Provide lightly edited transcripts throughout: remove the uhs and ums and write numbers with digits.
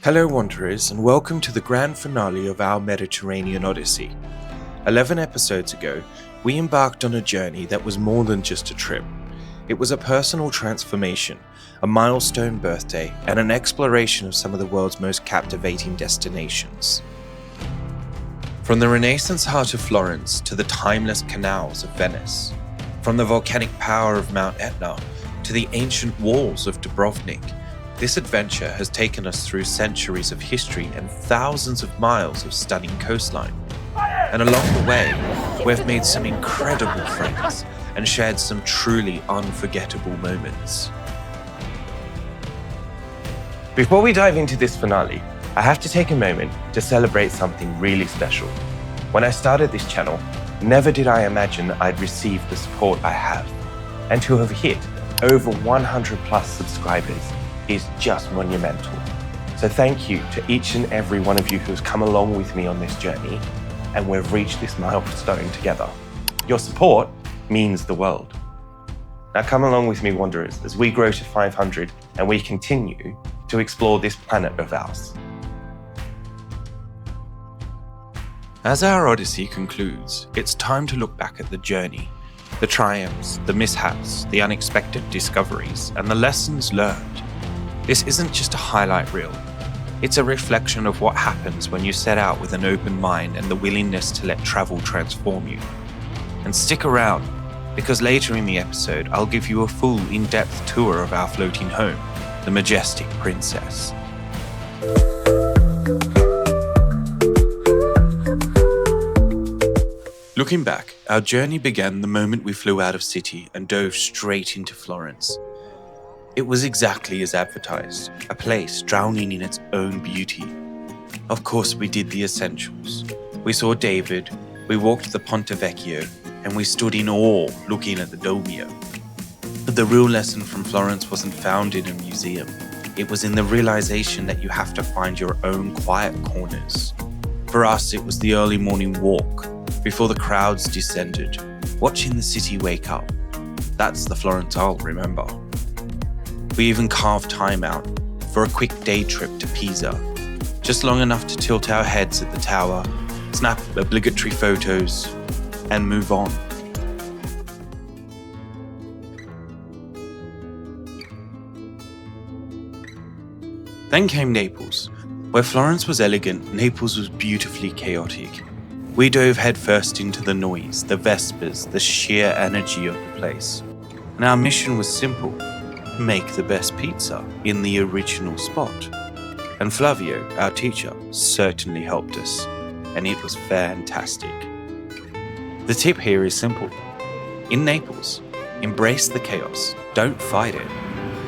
Hello Wanderers, and welcome to the grand finale of our Mediterranean Odyssey. 11 episodes ago, we embarked on a journey that was more than just a trip. It was a personal transformation, a milestone birthday, and an exploration of some of the world's most captivating destinations. From the Renaissance heart of Florence to the timeless canals of Venice, from the volcanic power of Mount Etna to the ancient walls of Dubrovnik, this adventure has taken us through centuries of history and thousands of miles of stunning coastline. And along the way, we've made some incredible friends and shared some truly unforgettable moments. Before we dive into this finale, I have to take a moment to celebrate something really special. When I started this channel, never did I imagine I'd receive the support I have. And to have hit over 100 plus subscribers is just monumental. So thank you to each and every one of you who's come along with me on this journey, and we've reached this milestone together. Your support means the world. Now come along with me, Wanderers, as we grow to 500 and we continue to explore this planet of ours. As our Odyssey concludes, it's time to look back at the journey, the triumphs, the mishaps, the unexpected discoveries, and the lessons learned. This isn't just a highlight reel. It's a reflection of what happens when you set out with an open mind and the willingness to let travel transform you. And stick around, because later in the episode, I'll give you a full in-depth tour of our floating home, the Majestic Princess. Looking back, our journey began the moment we flew out of city and dove straight into Florence. It was exactly as advertised, a place drowning in its own beauty. Of course, we did the essentials. We saw David, we walked the Ponte Vecchio, and we stood in awe looking at the Duomo. But the real lesson from Florence wasn't found in a museum. It was in the realization that you have to find your own quiet corners. For us, it was the early morning walk, before the crowds descended, watching the city wake up. That's the Florence I'll remember. We even carved time out for a quick day trip to Pisa, just long enough to tilt our heads at the tower, snap obligatory photos, and move on. Then came Naples. Where Florence was elegant, Naples was beautifully chaotic. We dove headfirst into the noise, the vespers, the sheer energy of the place. And our mission was simple: make the best pizza in the original spot. And Flavio, our teacher, certainly helped us, and it was fantastic. The tip here is simple. In Naples, embrace the chaos, don't fight it.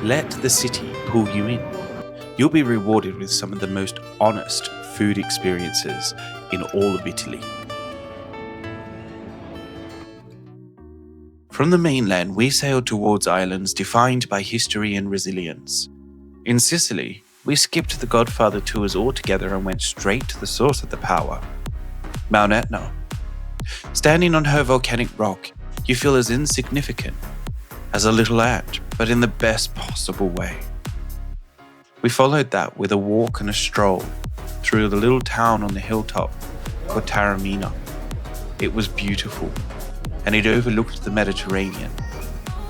Let the city pull you in. You'll be rewarded with some of the most honest food experiences in all of Italy. From the mainland, we sailed towards islands defined by history and resilience. In Sicily, we skipped the Godfather tours altogether and went straight to the source of the power, Mount Etna. Standing on her volcanic rock, you feel as insignificant as a little ant, but in the best possible way. We followed that with a walk and a stroll through the little town on the hilltop called Taormina. It was beautiful, and it overlooked the Mediterranean.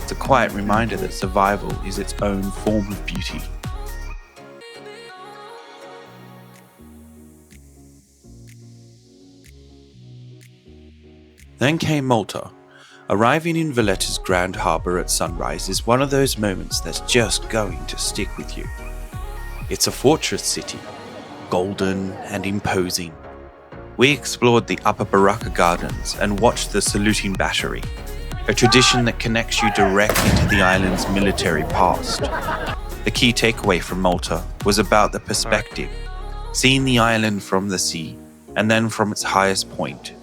It's a quiet reminder that survival is its own form of beauty. Then came Malta. Arriving in Valletta's grand harbour at sunrise is one of those moments that's just going to stick with you. It's a fortress city, golden and imposing. We explored the Upper Baracca Gardens and watched the Saluting Battery, a tradition that connects you directly to the island's military past. The key takeaway from Malta was about the perspective, seeing the island from the sea and then from its highest point.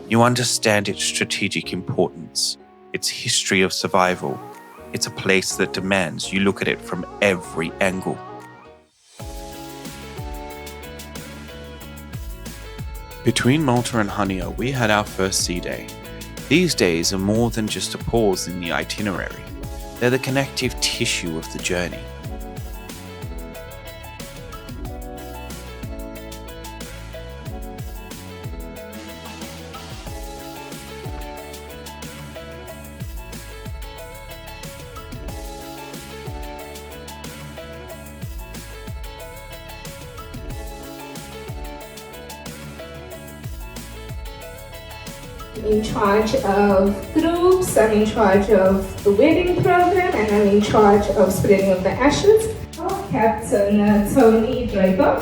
You understand its strategic importance, its history of survival. It's a place that demands you look at it from every angle. Between Malta and Hania, we had our first sea day. These days are more than just a pause in the itinerary. They're the connective tissue of the journey. in charge of groups, I'm in charge of the wedding program, and I'm in charge of spreading of the ashes. Captain Tony Draper.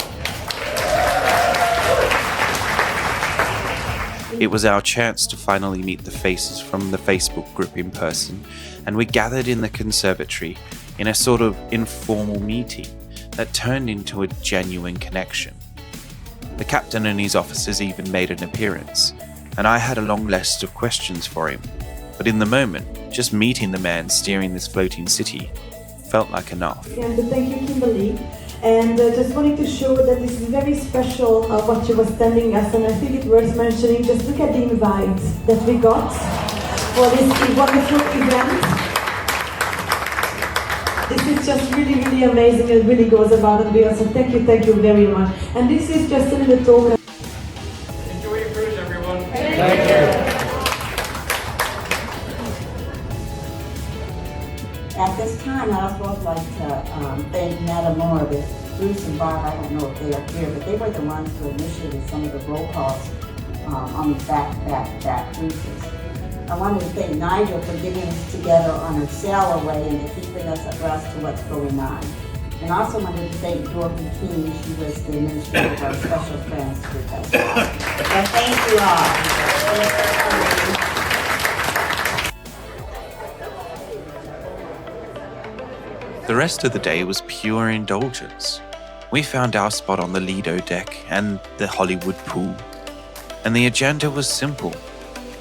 It was our chance to finally meet the faces from the Facebook group in person, and we gathered in the conservatory in a sort of informal meeting that turned into a genuine connection. The captain and his officers even made an appearance, and I had a long list of questions for him. But in the moment, just meeting the man steering this floating city felt like enough. And thank you, Kimberly. And just wanted to show that this is very special what she was sending us, and I think it's worth mentioning. Just look at the invite that we got for this wonderful event. This is just really, really amazing. It really goes above and beyond. So thank you very much. And this is just a little token. Enjoy your cruise, everyone. Thank you. At this time, I also would like to thank Nada the Bruce and Barb. I don't know if they are here, but they were the ones who initiated some of the roll calls on the back cruises. I wanted to thank Nigel for getting us together on a sail away and to keeping us abreast to what's going on. And I also wanted to thank Dorothy King. She was the administrator of our special friends with us. So thank you all. The rest of the day was pure indulgence. We found our spot on the Lido deck and the Hollywood pool. And the agenda was simple: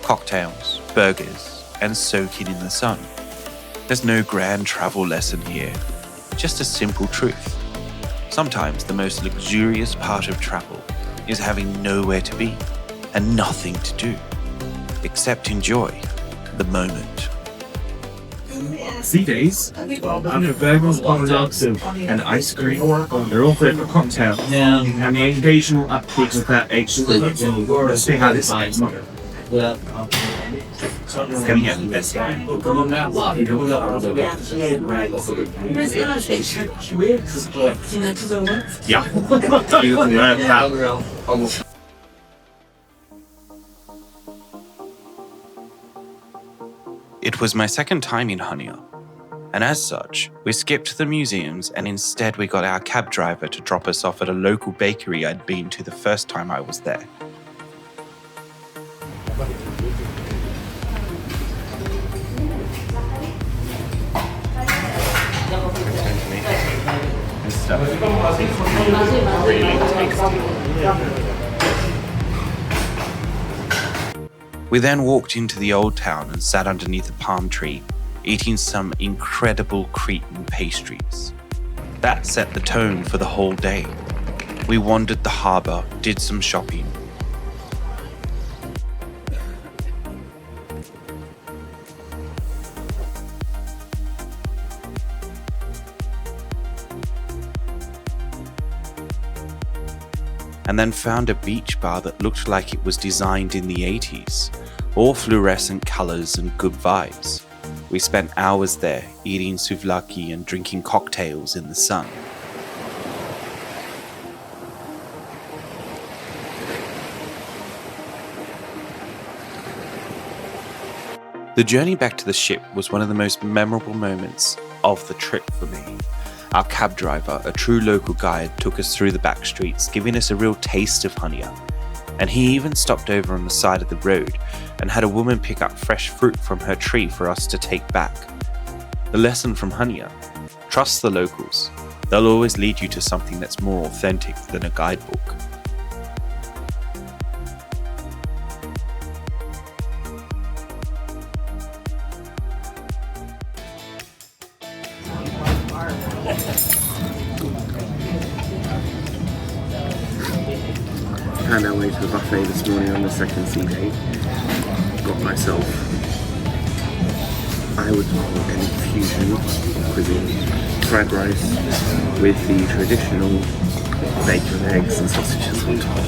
cocktails, burgers, and soaking in the sun. There's no grand travel lesson here, just a simple truth. Sometimes the most luxurious part of travel is having nowhere to be and nothing to do, except enjoy the moment. Sea days, burgers, hot dogs, and ice cream. They're all great for cocktails. And the occasional upkeep of that extra. Let's see how this is. It's gonna get the best guy. Yeah. It was my second time in Hania, and as such, we skipped the museums and instead we got our cab driver to drop us off at a local bakery I'd been to the first time I was there. We then walked into the old town and sat underneath a palm tree, eating some incredible Cretan pastries. That set the tone for the whole day. We wandered the harbour, did some shopping. And then found a beach bar that looked like it was designed in the 80s, all fluorescent colours and good vibes. We spent hours there eating souvlaki and drinking cocktails in the sun. The journey back to the ship was one of the most memorable moments of the trip for me. Our cab driver, a true local guide, took us through the back streets, giving us a real taste of Hania. And he even stopped over on the side of the road and had a woman pick up fresh fruit from her tree for us to take back. The lesson from Hania: trust the locals. They'll always lead you to something that's more authentic than a guidebook. Found our way to the buffet this morning on the second sea day. Got myself, I would call it an infusion cuisine. Fried rice with the traditional bacon, eggs and sausages on top.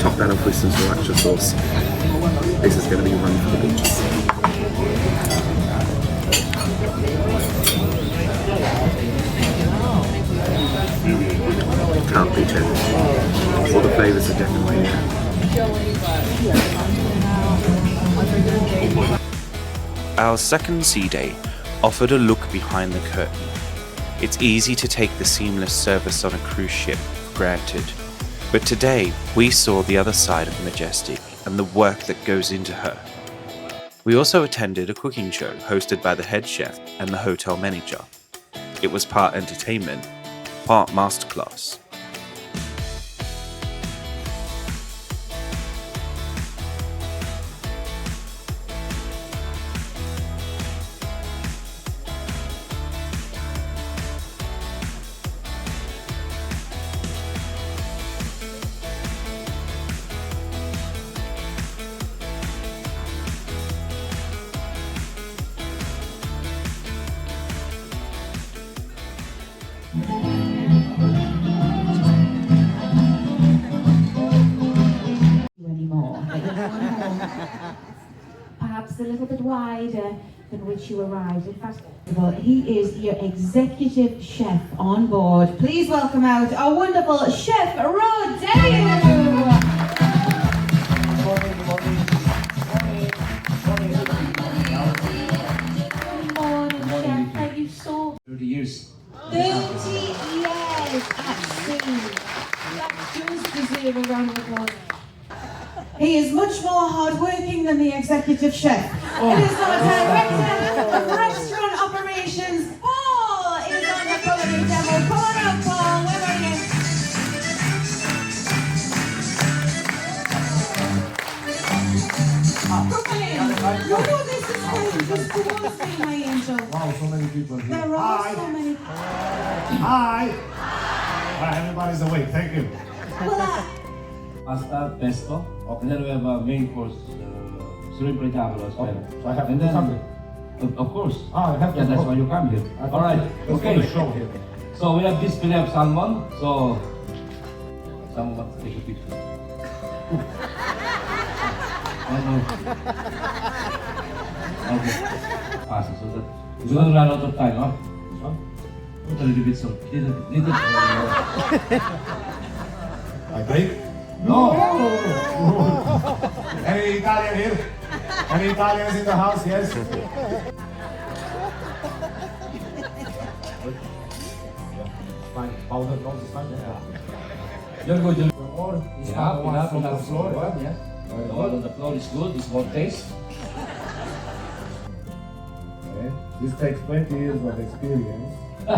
Top that off with some sriracha sauce. This is going to be one for the books. Can't beat it. All the flavours are definitely there. Our second sea day offered a look behind the curtain. It's easy to take the seamless service on a cruise ship for granted, but today we saw the other side of Majestic and the work that goes into her. We also attended a cooking show hosted by the head chef and the hotel manager. It was part entertainment, part masterclass. Anymore. Perhaps a little bit wider than which you arrived. In fact, well, he is your executive chef on board. Please welcome out our wonderful Chef Rod Dale. Morning, Chef. Thank you so 30 years. 30 years at sea. That does deserve a round of applause. He is much more hardworking than the executive chef. It is our director of restaurant operations, Paul, is on the culinary demo. Come on up, Paul. Where are you? Come on in. No, this is great. Just towards me, my angel. Wow, so many people here. There are so many. Hi! Hi, everybody's awake. Thank you. Well, Pasta, pesto, and then we have a main course, shrimp recabolo as well. So I have and to then, come here. Of course. Ah, I have to Yeah, that's go. why you come here. I All right. Let's Okay. do the show here. So we have this fillet of salmon. So someone wants to take a picture. Okay. Pasta. So that we're gonna run out of time, huh? Put a little bit salt. Little. I break? No. Any Italian here? Any Italians in the house? Yes? Fine. Powder nose is fine? Yeah. You're good. You're More? Is Yeah, the one enough, from the enough. floor? Yeah. The one on the floor is good. It's more taste. Okay. This takes 20 years of experience to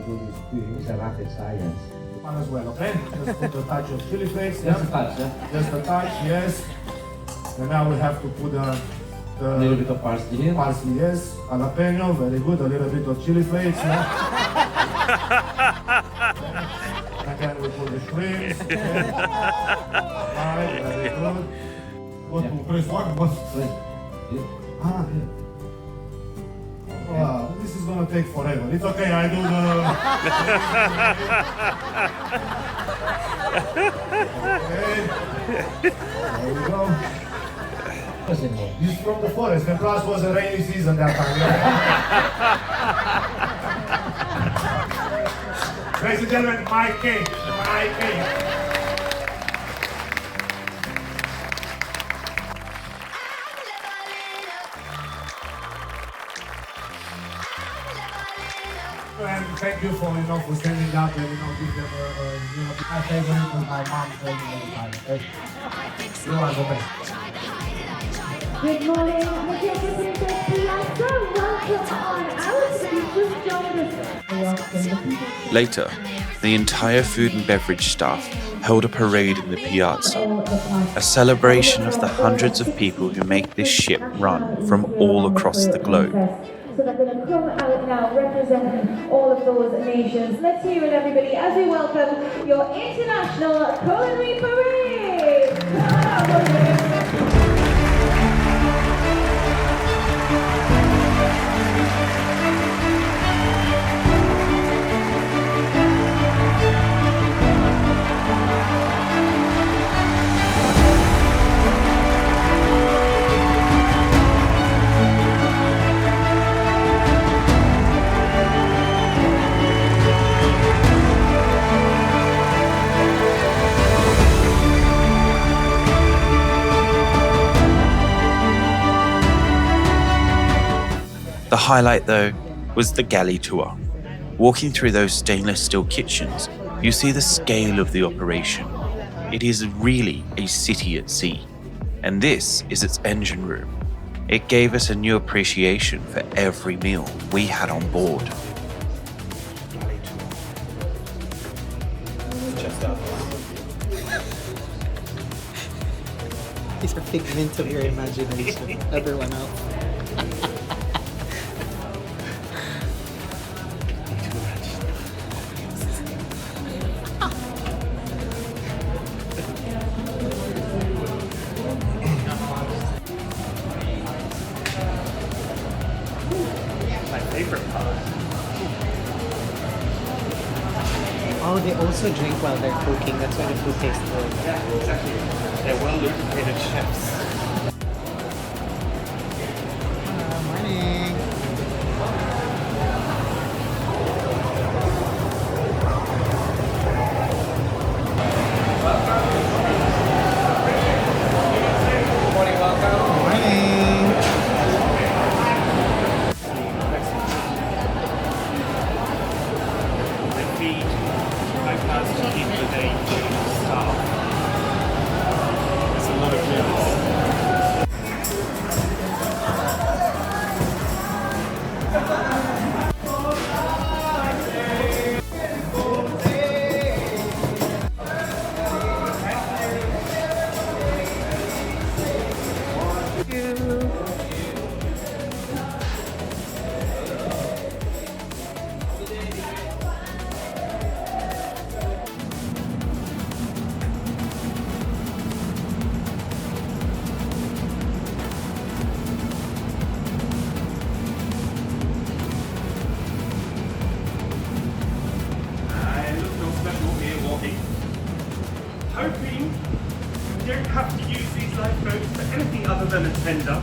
do this thing. It's a rocket science. One as well, okay? Just put a touch of chili flakes. Just a Yeah? touch, yeah? Just a touch, yes. And now we have to put A little the bit of parsley here. parsley, yes. Jalapeno, very good. A little bit of chili flakes, yeah. And then we put the shrimps. Okay. Right, very good. What Yeah. to press what? What? Good. Yeah. Ah, wow, this is gonna take forever. It's okay, I do the. Okay. There we go. This is from the forest, and plus was a rainy season that time. Ladies and gentlemen, my king, my king. And thank you for for standing up and give them my favorite was my mom's favorite all the time. Okay? You are the best. Good morning, Majestic Princess Piazza. Welcome on out. You've just joined us. Later, the entire food and beverage staff held a parade in the piazza, a celebration of the hundreds of people who make this ship run from all across the globe. So they're going to come out now representing all of those nations. Let's hear it, everybody, as we welcome your International Culinary Parade. The highlight, though, was the galley tour. Walking through those stainless steel kitchens, you see the scale of the operation. It is really a city at sea, and this is its engine room. It gave us a new appreciation for every meal we had on board. These are figments of your imagination. Everyone else. My favorite part. Oh, they also drink while they're cooking. That's why the food tastes good. Yeah, exactly. They're well lubricated chefs. Morning. Morning, welcome. Morning. They feed locals to keep the day staff. There's a lot of meals. I look no special here walking. Hoping we don't have to use these lifeboats for anything other than a tender.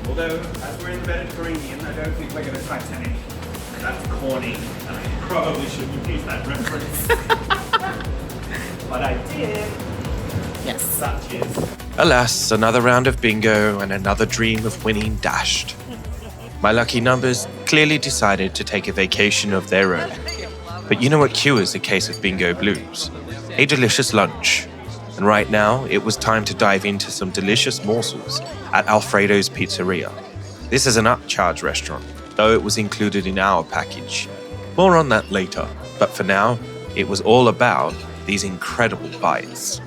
Although, as we're in the Mediterranean, I don't think we're going to Titanic. That's corny, and I probably shouldn't use that reference. But I did. Yes. Such is. Alas, another round of bingo and another dream of winning dashed. My lucky numbers clearly decided to take a vacation of their own. But you know what cures a case of bingo blues? A delicious lunch. And right now, it was time to dive into some delicious morsels at Alfredo's Pizzeria. This is an upcharge restaurant, though it was included in our package. More on that later, but for now, it was all about these incredible bites.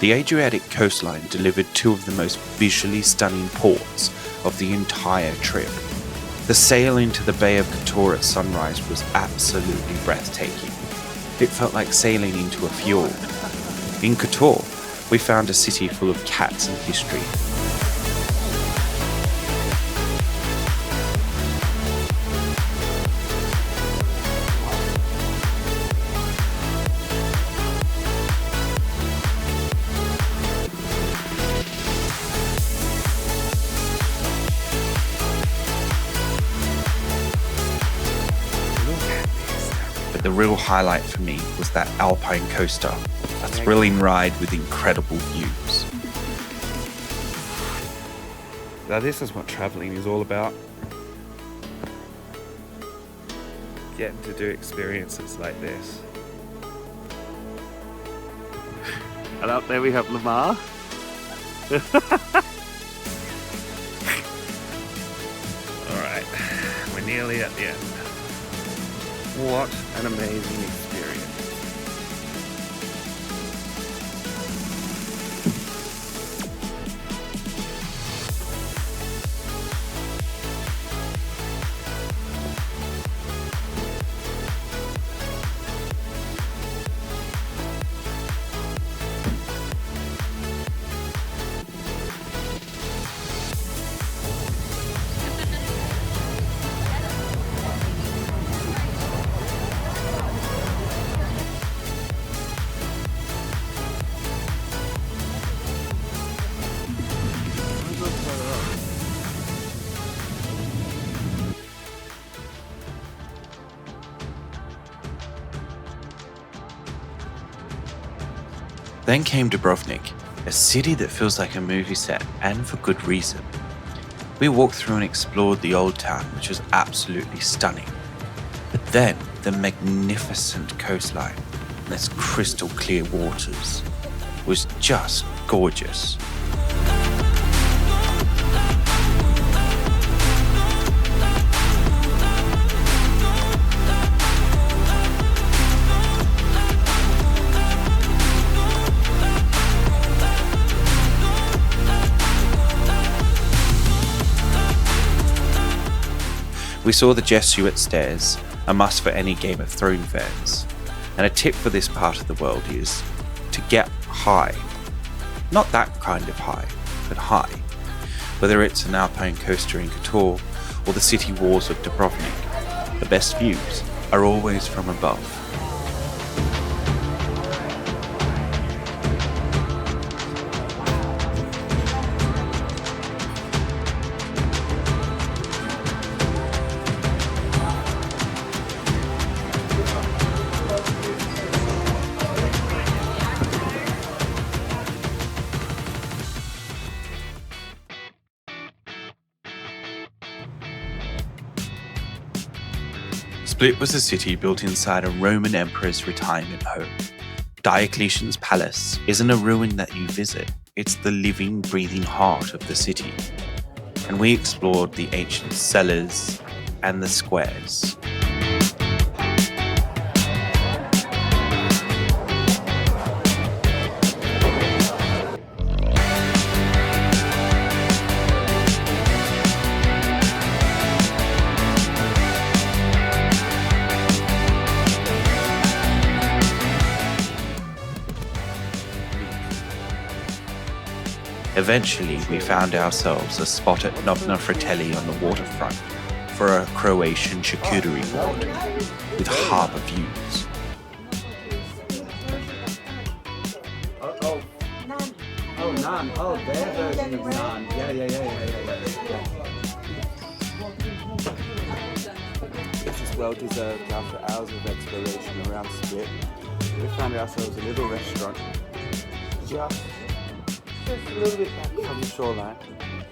The Adriatic coastline delivered two of the most visually stunning ports of the entire trip. The sail into the Bay of Kotor at sunrise was absolutely breathtaking. It felt like sailing into a fjord. In Kotor, we found a city full of cats and history. The real highlight for me was that Alpine coaster, a thrilling ride with incredible views. Now this is what travelling is all about. Getting to do experiences like this. And up there we have Lamar. Alright, we're nearly at the end. What an amazing experience. Then came Dubrovnik, a city that feels like a movie set, and for good reason. We walked through and explored the old town, which was absolutely stunning. But then the magnificent coastline and its crystal clear waters was just gorgeous. We saw the Jesuit stairs, a must for any Game of Thrones fans. And a tip for this part of the world is to get high. Not that kind of high, but high. Whether it's an alpine coaster in Kotor or the city walls of Dubrovnik, the best views are always from above. Split was a city built inside a Roman emperor's retirement home. Diocletian's palace isn't a ruin that you visit, it's the living, breathing heart of the city. And we explored the ancient cellars and the squares. Eventually, we found ourselves a spot at Nobna Fratelli on the waterfront for a Croatian charcuterie board with harbour views. Naan. Oh, their version of naan. Yeah. This is well deserved after hours of exploration around Split. We found ourselves a little restaurant just a little bit back from the shoreline,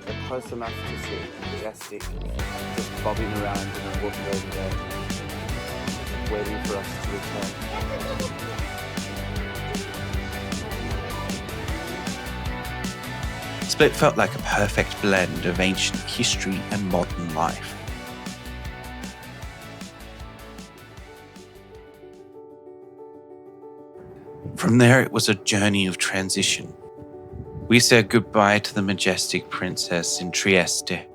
but close enough to see Majestic just bobbing around and then walking over there, waiting for us to return. Split felt like a perfect blend of ancient history and modern life. From there, it was a journey of transition. We said goodbye to the Majestic Princess in Trieste,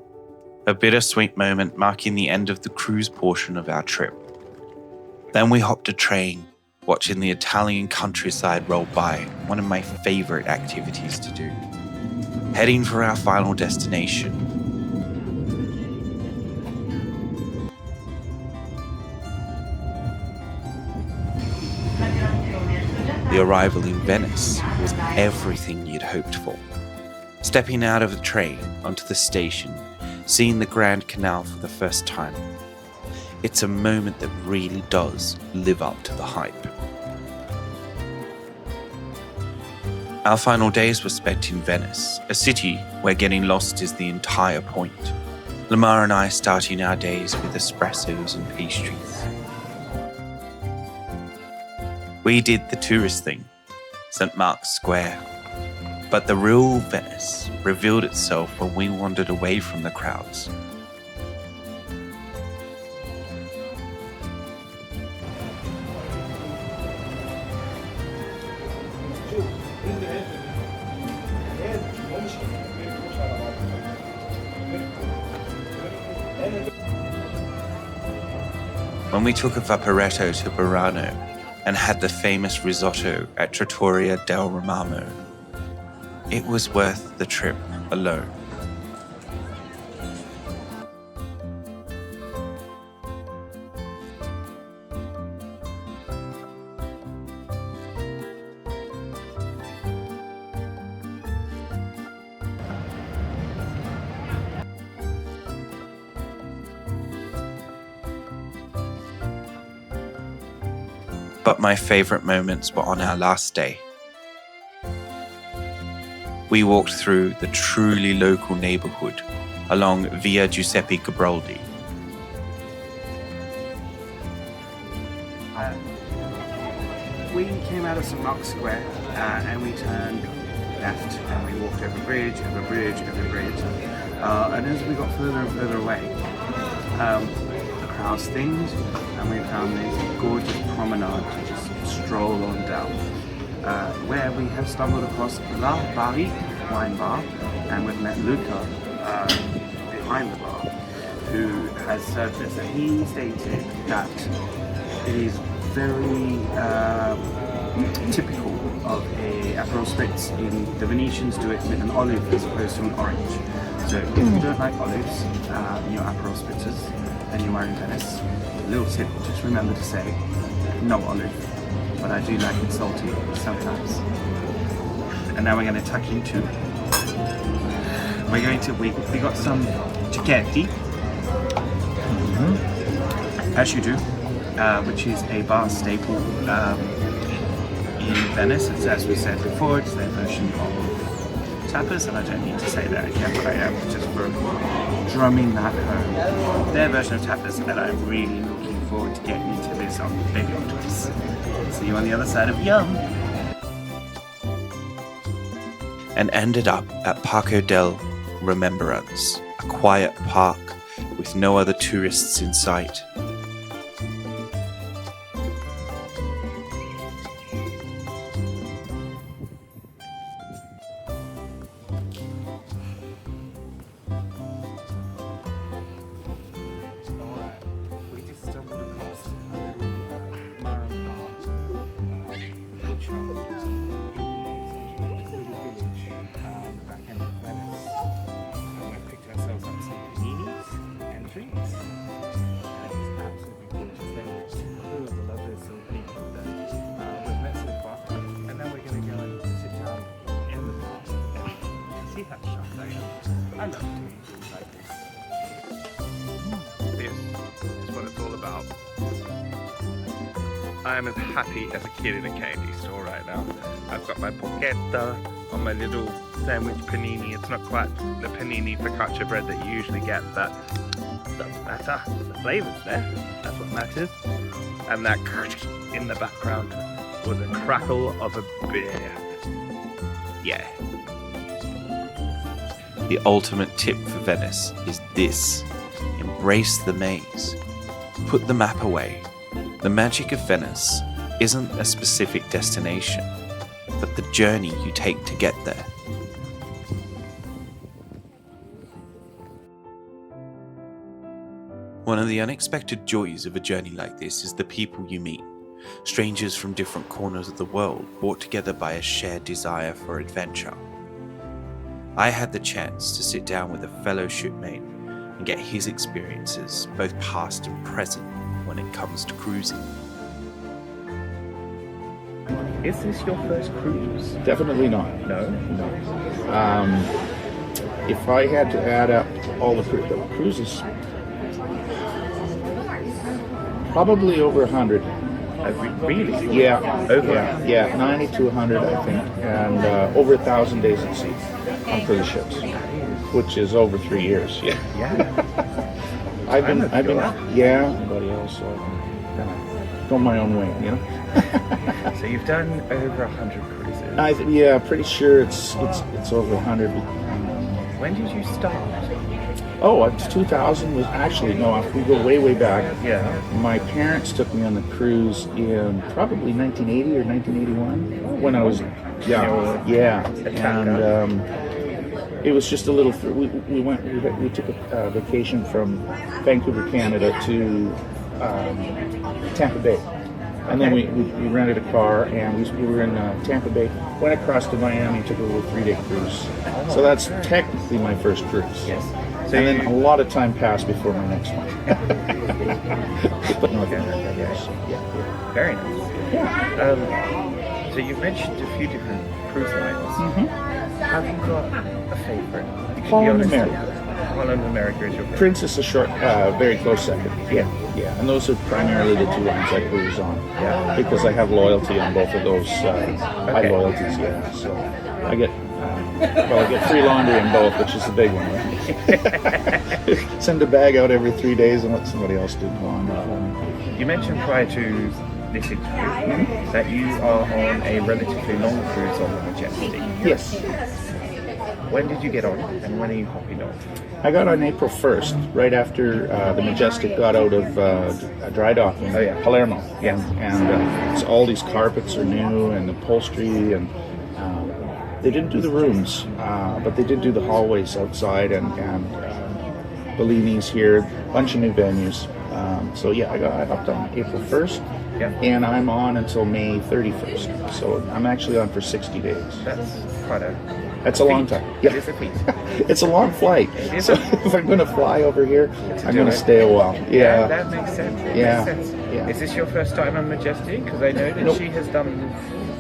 a bittersweet moment marking the end of the cruise portion of our trip. Then we hopped a train, watching the Italian countryside roll by, one of my favorite activities to do. Heading for our final destination. The arrival in Venice was everything you'd hoped for. Stepping out of the train onto the station, seeing the Grand Canal for the first time. It's a moment that really does live up to the hype. Our final days were spent in Venice, a city where getting lost is the entire point. Lamar and I starting our days with espressos and pastries. We did the tourist thing, St. Mark's Square. But the real Venice revealed itself when we wandered away from the crowds. When we took a vaporetto to Burano and had the famous risotto at Trattoria del Romano, it was worth the trip alone. But my favorite moments were on our last day. we walked through the truly local neighborhood along Via Giuseppe Garibaldi. We came out of St. Mark's Square and we turned left and we walked over bridge, over bridge, over bridge. And as we got further and further away, the crowds thinned and we found this gorgeous promenade to just stroll on down, where we have stumbled across La Bari wine bar, and we've met Luca behind the bar, who has served us, and he stated that it is very typical of a Aperol Spritz. The Venetians do it with an olive as opposed to an orange. So if you don't like olives in your Aperol Spritzes and you are in Venice, little tip, just remember to say no olive, but I do like it salty sometimes. And now we're going to tuck into, we got some cicchetti, as you do, which is a bar staple in Venice. It's, as we said before, it's their version of tapas, and I don't need to say that again, but I am just for drumming that home. Their version of tapas, and I'm really looking forward to getting into this on Baby Octopus. See you on the other side of Yum. And ended up at Parco del Remembrance, a quiet park with no other tourists in sight. I love doing things like this. This is what it's all about. I am as happy as a kid in a candy store right now. I've got my porchetta on my little sandwich panini. It's not quite the panini focaccia bread that you usually get, but it doesn't matter. The flavor's there. That's what matters. And that in the background was a crackle of a beer. Yeah. The ultimate tip for Venice is this: embrace the maze. Put the map away. The magic of Venice isn't a specific destination, but the journey you take to get there. One of the unexpected joys of a journey like this is the people you meet. Strangers from different corners of the world brought together by a shared desire for adventure. I had the chance to sit down with a fellow shipmate and get his experiences, both past and present, when it comes to cruising. Is this your first cruise? Definitely not. No? If I had to add up all the cruises, probably over 100. Really? Yeah. Over? Yeah, 90 to 100, I think, and over 1,000 days at sea on cruise ships, which is over 3 years. Yeah. I've been, everybody else, so I can go my own way, you know. So you've done over 100 cruises? Yeah, pretty sure it's over 100. When did you start? Oh, 2000 was actually, no, if we go way back. Yeah. My parents took me on the cruise in probably 1980 or 1981 when I was young. Yeah. And it was just a little, we took a vacation from Vancouver, Canada to Tampa Bay. And then we rented a car and we were in Tampa Bay, went across to Miami, took a little 3-day cruise. So that's technically my first cruise. Yes. So and then a lot of time passed before my next one. But North America, yes. Yeah. Very nice. Yeah. So you've mentioned a few different cruise lines. Mm-hmm. Have you got a favourite? Holland America. Holland America is your favourite. Princess a short, very close second. Yeah. And those are primarily the two lines I cruise on. Yeah. Because I have loyalty on both of those high loyalties. Yeah. So I get Well, I get free laundry in both, which is the big one, right? Send a bag out every 3 days and let somebody else do the laundry for me. You mentioned prior to this interview that you are on a relatively long cruise on the Majestic. Yes. When did you get on, and when are you hopping on? I got on April 1st, right after the Majestic got out of a dry dock in Palermo. Yes. And so all these carpets are new and upholstery, and they didn't do the rooms, but they did do the hallways outside and Bellini's here, a bunch of new venues. So yeah, I hopped on April 1st, and I'm on until May 31st. So I'm actually on for 60 days. That's a long time. Yeah. It is a feat. It's a long flight. So if I'm going to fly over here, I'm going to stay a while. Yeah. That makes sense. Yeah. Makes sense. Yeah. Is this your first time on Majestic? Because I know that she has done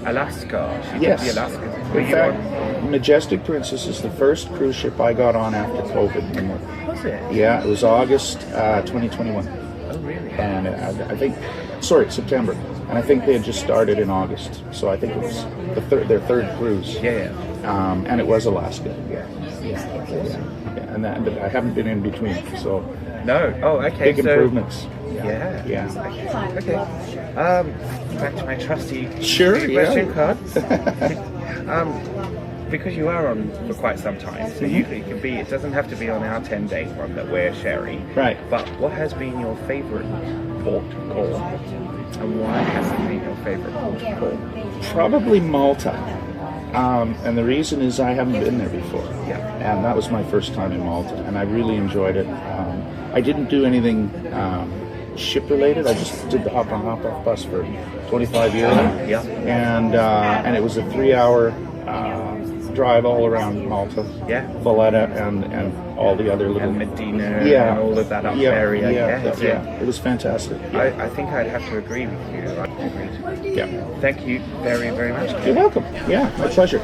Alaska. She did the Alaska. Were In you fact, on? Majestic Princess is the first cruise ship I got on after COVID. Was it? Yeah, it was August 2021. Oh, really? And I think, September. And I think they had just started in August. So I think it was their third cruise. Yeah. And it was Alaska. Yeah. And I haven't been in between. So no. Oh, okay. Big improvements. Yeah. Okay. Back to my trusty question card. Because you are on for quite some time, so it doesn't have to be on our 10-day one that we're sharing. Right. But what has been your favourite port call, and why has it been your favourite port? Probably Malta. And the reason is I haven't been there before. Yeah. And that was my first time in Malta, and I really enjoyed it. I didn't do anything ship related. I just did the hop on hop off bus for 25 years. Yeah. And it was a 3-hour drive all around Malta. Yeah. Valletta and all the other little... And Medina and all of that area. Yeah. It was fantastic. I think I'd have to agree with you. I agree. Yeah. Thank you very, very much. You're welcome. Yeah, my pleasure.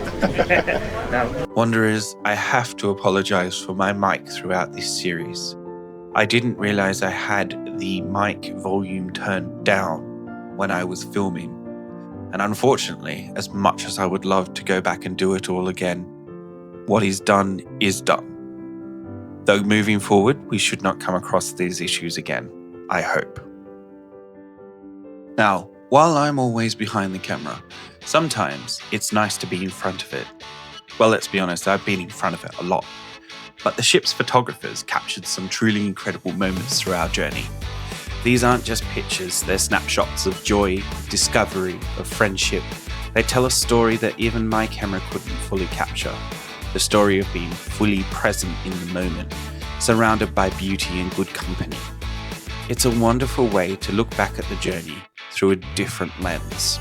Now, Wanderers, I have to apologize for my mic throughout this series. I didn't realize I had the mic volume turned down when I was filming. And unfortunately, as much as I would love to go back and do it all again, what is done is done. Though moving forward, we should not come across these issues again, I hope. Now, while I'm always behind the camera, sometimes it's nice to be in front of it. Well, let's be honest, I've been in front of it a lot. But the ship's photographers captured some truly incredible moments through our journey. These aren't just pictures, they're snapshots of joy, discovery, of friendship. They tell a story that even my camera couldn't fully capture. The story of being fully present in the moment, surrounded by beauty and good company. It's a wonderful way to look back at the journey through a different lens.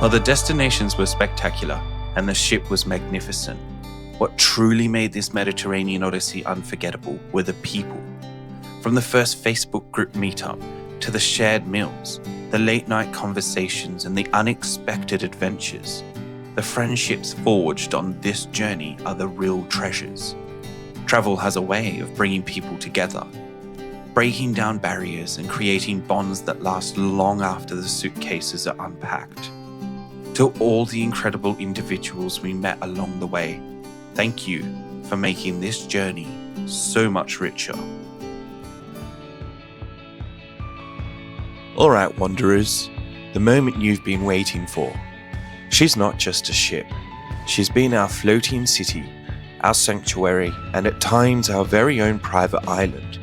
While the destinations were spectacular and the ship was magnificent, what truly made this Mediterranean Odyssey unforgettable were the people. From the first Facebook group meetup to the shared meals, the late night conversations and the unexpected adventures, the friendships forged on this journey are the real treasures. Travel has a way of bringing people together, breaking down barriers and creating bonds that last long after the suitcases are unpacked. To all the incredible individuals we met along the way, thank you for making this journey so much richer. Alright, wanderers, the moment you've been waiting for. She's not just a ship. She's been our floating city, our sanctuary, and at times our very own private island.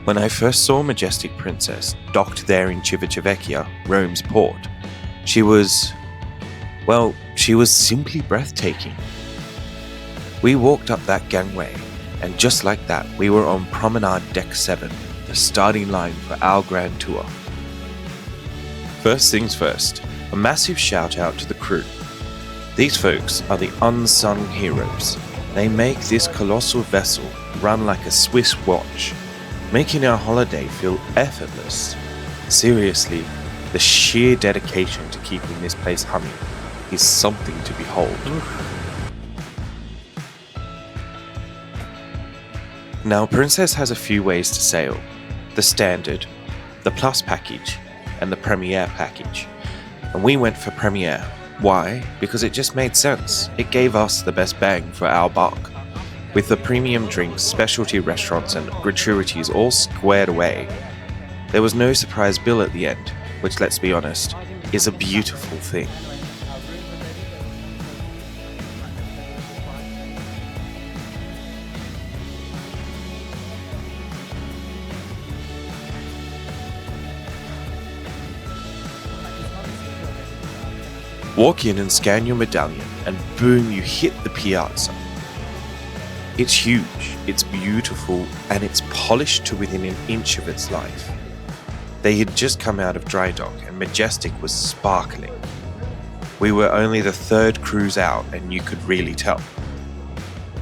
When I first saw Majestic Princess docked there in Civitavecchia, Rome's port, she was simply breathtaking. We walked up that gangway, and just like that, we were on Promenade Deck 7, the starting line for our grand tour. First things first, a massive shout out to the crew. These folks are the unsung heroes. They make this colossal vessel run like a Swiss watch, making our holiday feel effortless. Seriously, the sheer dedication to keeping this place humming is something to behold. Now, Princess has a few ways to sail. The Standard, the Plus package, and the Premier package. And we went for Premier. Why? Because it just made sense. It gave us the best bang for our buck. With the premium drinks, specialty restaurants, and gratuities all squared away, there was no surprise bill at the end, which, let's be honest, is a beautiful thing. Walk in and scan your medallion, and boom, you hit the piazza. It's huge, it's beautiful, and it's polished to within an inch of its life. They had just come out of dry dock, and Majestic was sparkling. We were only the third cruise out, and you could really tell.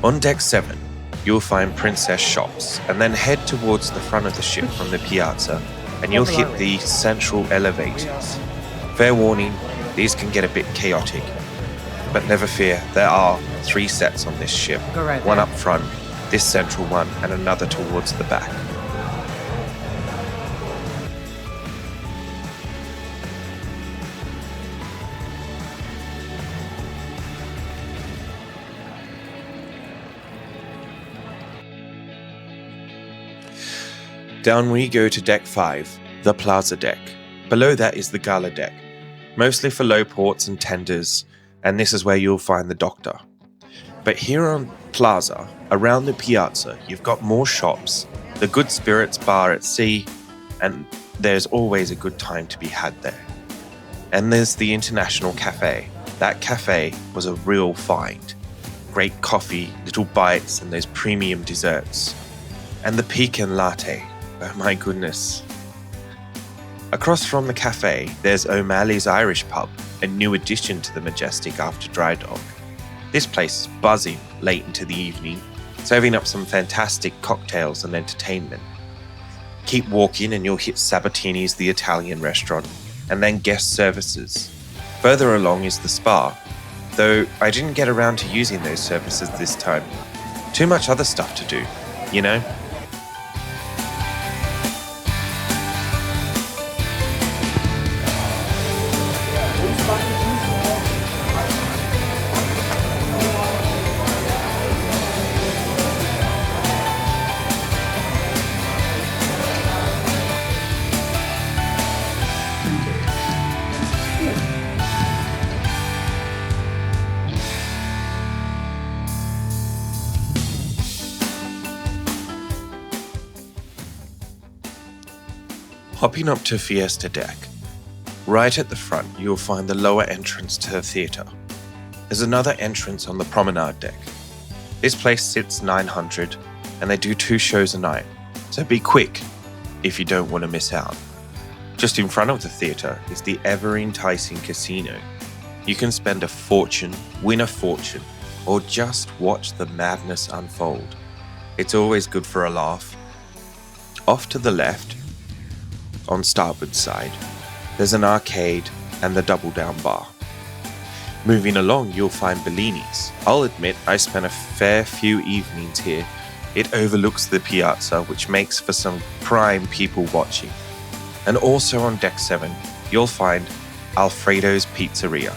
On Deck 7, you'll find Princess shops, and then head towards the front of the ship from the piazza, and you'll hit the central elevators. Fair warning, these can get a bit chaotic, but never fear, there are 3 sets on this ship. One up front, this central one, and another towards the back. Down we go to Deck 5, the Plaza Deck. Below that is the Gala Deck, mostly for low ports and tenders, and this is where you'll find the Doctor. But here on Plaza, around the piazza, you've got more shops, the Good Spirits bar at sea, and there's always a good time to be had there. And there's the International Cafe. That cafe was a real find. Great coffee, little bites, and those premium desserts. And the pecan latte, oh my goodness. Across from the cafe, there's O'Malley's Irish Pub, a new addition to the Majestic after dry dock. This place is buzzing late into the evening, serving up some fantastic cocktails and entertainment. Keep walking and you'll hit Sabatini's, the Italian restaurant, and then guest services. Further along is the spa, though I didn't get around to using those services this time. Too much other stuff to do, you know? Hopping up to Fiesta Deck. Right at the front, you'll find the lower entrance to the theatre. There's another entrance on the Promenade Deck. This place sits 900, and they do 2 shows a night, so be quick if you don't want to miss out. Just in front of the theatre is the ever-enticing casino. You can spend a fortune, win a fortune, or just watch the madness unfold. It's always good for a laugh. Off to the left, on starboard side, there's an arcade and the double down bar. Moving along, you'll find Bellini's. I'll admit I spent a fair few evenings here. It overlooks the piazza, which makes for some prime people watching. And also on Deck 7, you'll find Alfredo's Pizzeria.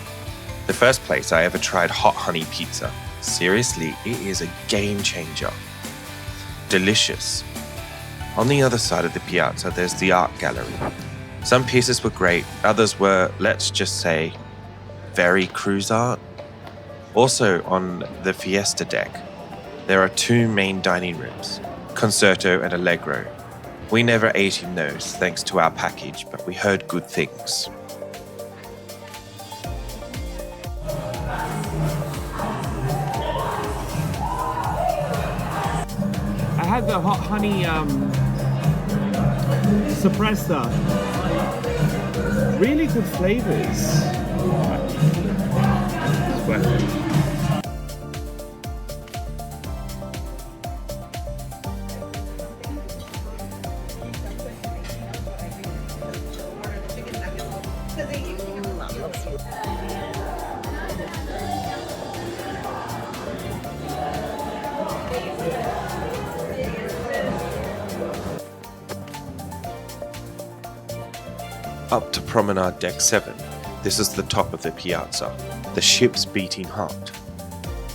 The first place I ever tried hot honey pizza. Seriously, it is a game changer. Delicious. On the other side of the piazza, there's the art gallery. Some pieces were great, others were, let's just say, very cruise art. Also on the Fiesta deck, there are two main dining rooms, Concerto and Allegro. We never ate in those thanks to our package, but we heard good things. I had the hot honey suppressor. Really good flavors. Up to Promenade Deck 7. This is the top of the piazza, the ship's beating heart.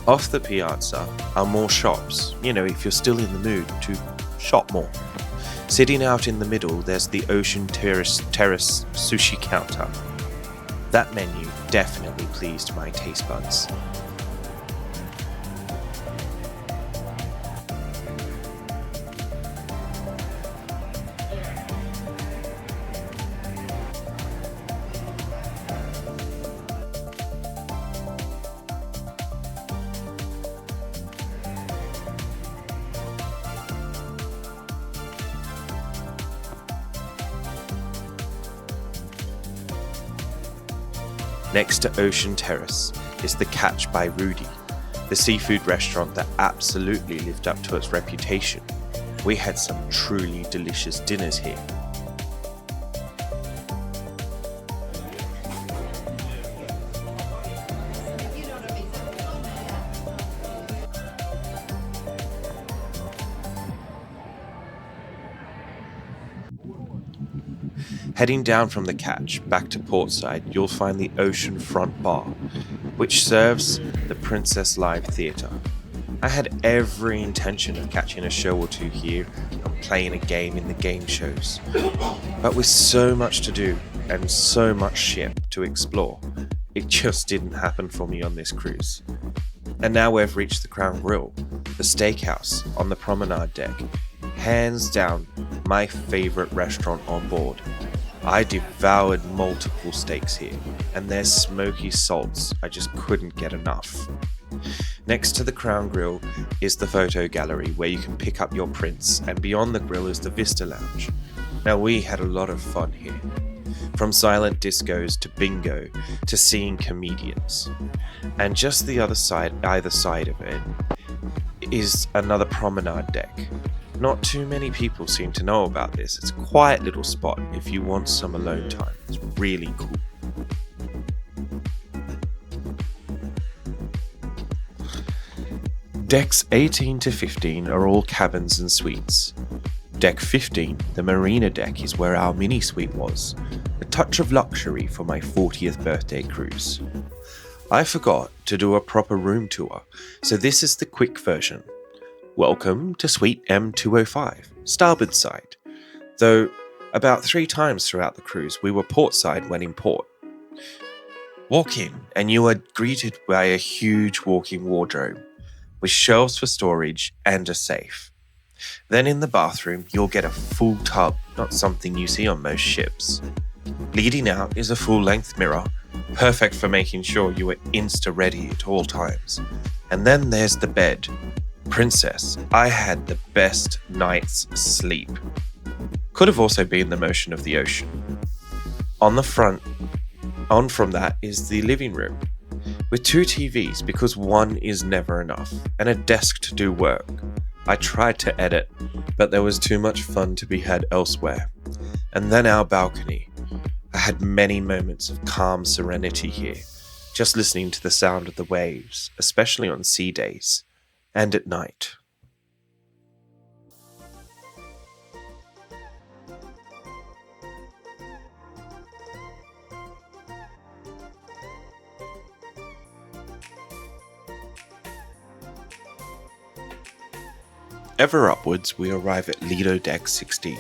Off the piazza are more shops, if you're still in the mood to shop more. Sitting out in the middle, there's the Ocean Terrace sushi counter. That menu definitely pleased my taste buds. Next to Ocean Terrace is the Catch by Rudy, the seafood restaurant that absolutely lived up to its reputation. We had some truly delicious dinners here. Heading down from the Catch back to Portside, you'll find the Ocean Front Bar, which serves the Princess Live Theatre. I had every intention of catching a show or two here and playing a game in the game shows. But with so much to do and so much ship to explore, it just didn't happen for me on this cruise. And now we've reached the Crown Grill, the steakhouse on the promenade deck. Hands down, my favourite restaurant on board. I devoured multiple steaks here, and their smoky salts, I just couldn't get enough. Next to the Crown Grill is the photo gallery where you can pick up your prints, and beyond the grill is the Vista Lounge. Now we had a lot of fun here, from silent discos to bingo to seeing comedians. And just either side of it is another promenade deck. Not too many people seem to know about this. It's a quiet little spot if you want some alone time. It's really cool. Decks 18 to 15 are all cabins and suites. Deck 15, the marina deck, is where our mini suite was. A touch of luxury for my 40th birthday cruise. I forgot to do a proper room tour, so this is the quick version. Welcome to Suite M205, starboard side. Though about 3 times throughout the cruise we were portside when in port. Walk in and you are greeted by a huge walk-in wardrobe with shelves for storage and a safe. Then in the bathroom you'll get a full tub, not something you see on most ships. Leading out is a full-length mirror, perfect for making sure you are insta-ready at all times. And then there's the bed. Princess, I had the best night's sleep. Could have also been the motion of the ocean. On from that is the living room, with 2 TVs because one is never enough, and a desk to do work. I tried to edit, but there was too much fun to be had elsewhere. And then our balcony. I had many moments of calm serenity here, just listening to the sound of the waves, especially on sea days. And at night. Ever upwards, we arrive at Lido Deck 16.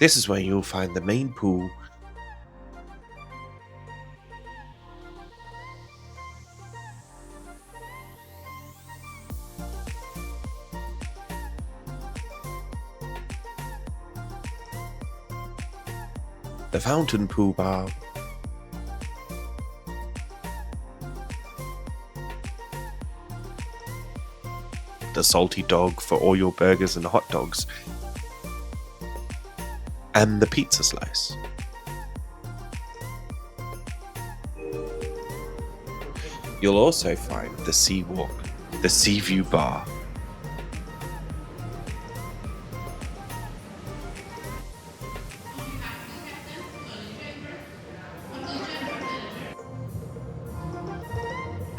This is where you'll find the main pool, the fountain pool bar, the salty dog for all your burgers and hot dogs, and the pizza slice. You'll also find the sea walk, the sea view bar,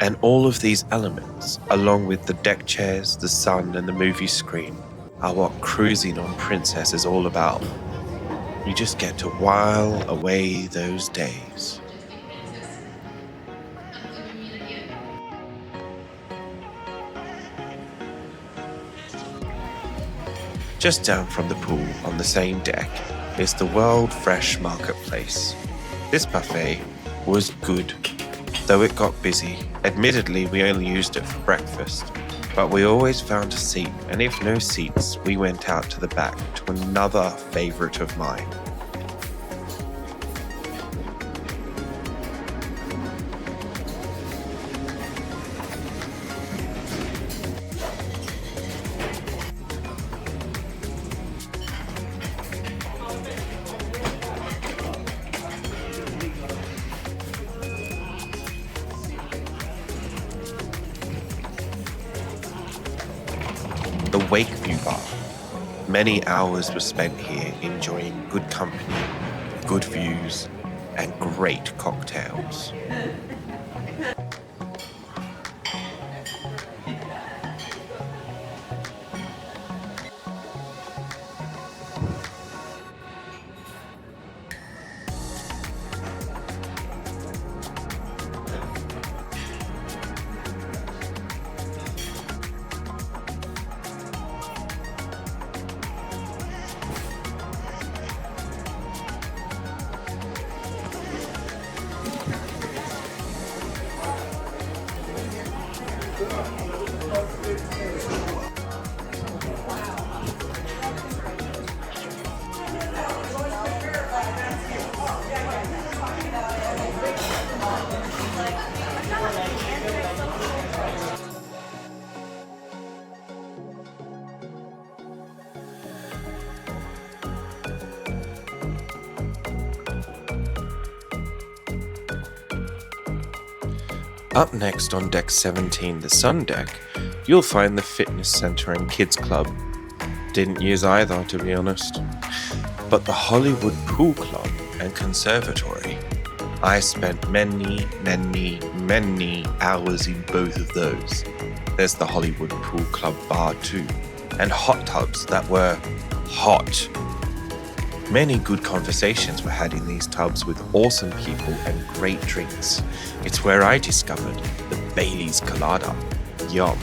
and all of these elements, along with the deck chairs, the sun, and the movie screen, are what cruising on Princess is all about. You just get to while away those days. Just down from the pool on the same deck is the World Fresh Marketplace. This buffet was good, though it got busy. Admittedly, we only used it for breakfast, but we always found a seat, and if no seats, we went out to the back to another favorite of mine. The Wakeview Bar. Many hours were spent here enjoying good company, good views, and great cocktails. Up next on Deck 17, the Sun Deck, you'll find the Fitness Center and Kids Club. Didn't use either, to be honest. But the Hollywood Pool Club and Conservatory, I spent many hours in both of those. There's the Hollywood Pool Club bar too, and hot tubs that were hot. Many good conversations were had in these tubs with awesome people and great drinks. It's where I discovered the Bailey's Colada. Yum.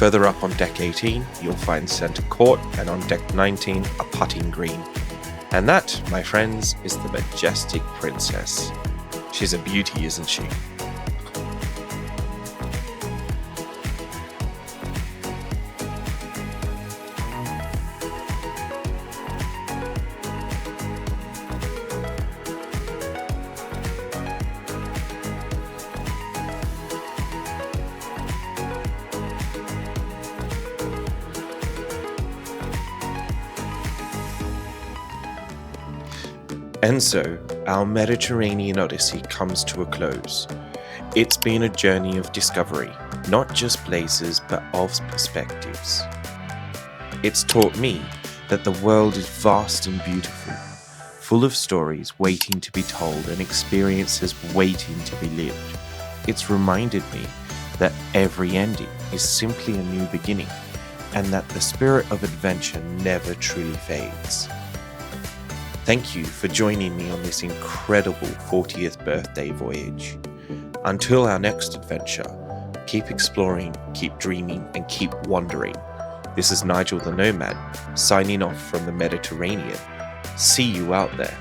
Further up on deck 18, you'll find centre court, and on deck 19, a putting green. And that, my friends, is the Majestic Princess. She's a beauty, isn't she? And so, our Mediterranean Odyssey comes to a close. It's been a journey of discovery, not just places, but of perspectives. It's taught me that the world is vast and beautiful, full of stories waiting to be told and experiences waiting to be lived. It's reminded me that every ending is simply a new beginning, and that the spirit of adventure never truly fades. Thank you for joining me on this incredible 40th birthday voyage. Until our next adventure, keep exploring, keep dreaming, and keep wandering. This is Nigel the Nomad, signing off from the Mediterranean. See you out there.